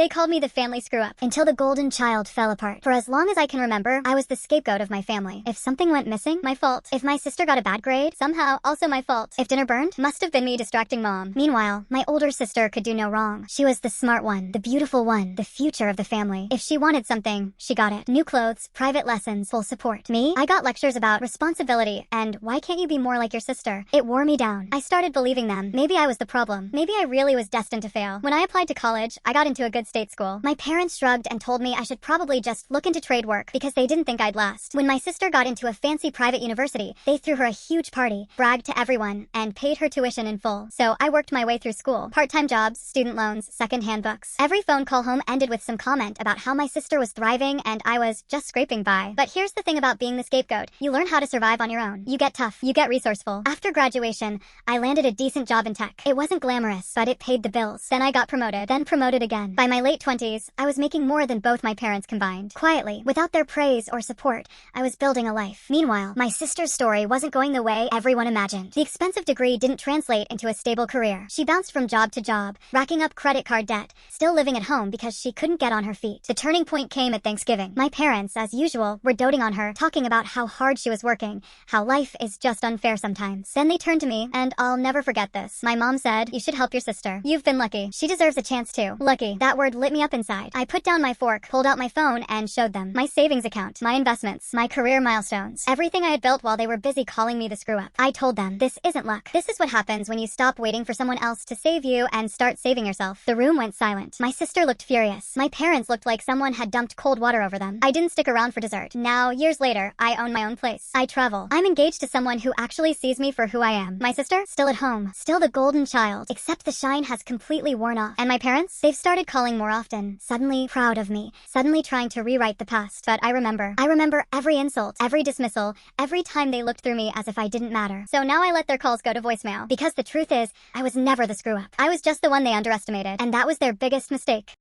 They called me the family screw-up until the golden child fell apart. For as long as I can remember, I was the scapegoat of my family. If something went missing, my fault. If my sister got a bad grade, somehow also my fault. If dinner burned, must have been me distracting mom. Meanwhile, my older sister could do no wrong. She was the smart one, the beautiful one, the future of the family. If she wanted something, she got it. New clothes, private lessons, full support. Me? I got lectures about responsibility and why can't you be more like your sister? It wore me down. I started believing them. Maybe I was the problem. Maybe I really was destined to fail. When I applied to college, I got into a good state school. My parents shrugged and told me I should probably just look into trade work because they didn't think I'd last. When my sister got into a fancy private university, they threw her a huge party, bragged to everyone, and paid her tuition in full. So I worked my way through school. Part-time jobs, student loans, second-hand books. Every phone call home ended with some comment about how my sister was thriving and I was just scraping by. But here's the thing about being the scapegoat. You learn how to survive on your own. You get tough. You get resourceful. After graduation, I landed a decent job in tech. It wasn't glamorous, but it paid the bills. Then I got promoted, then promoted again. By my late 20s, I was making more than both my parents combined. Quietly, without their praise or support, I was building a life. Meanwhile, my sister's story wasn't going the way everyone imagined. The expensive degree didn't translate into a stable career. She bounced from job to job, racking up credit card debt, still living at home because she couldn't get on her feet. The turning point came at Thanksgiving. My parents, as usual, were doting on her, talking about how hard she was working, how life is just unfair sometimes. Then they turned to me, and I'll never forget this. My mom said, "You should help your sister. You've been lucky. She deserves a chance too." Lucky. That word lit me up inside. I put down my fork, pulled out my phone, and showed them my savings account, my investments, my career milestones, everything I had built while they were busy calling me the screw-up. I told them, this isn't luck. This is what happens when you stop waiting for someone else to save you and start saving yourself. The room went silent. My sister looked furious. My parents looked like someone had dumped cold water over them. I didn't stick around for dessert. Now, years later, I own my own place. I travel. I'm engaged to someone who actually sees me for who I am. My sister? Still at home. Still the golden child. Except the shine has completely worn off. And my parents? They've started calling more often. Suddenly proud of me. Suddenly trying to rewrite the past. But I remember. I remember every insult, every dismissal, every time they looked through me as if I didn't matter. So now I let their calls go to voicemail. Because the truth is, I was never the screw-up. I was just the one they underestimated. And that was their biggest mistake.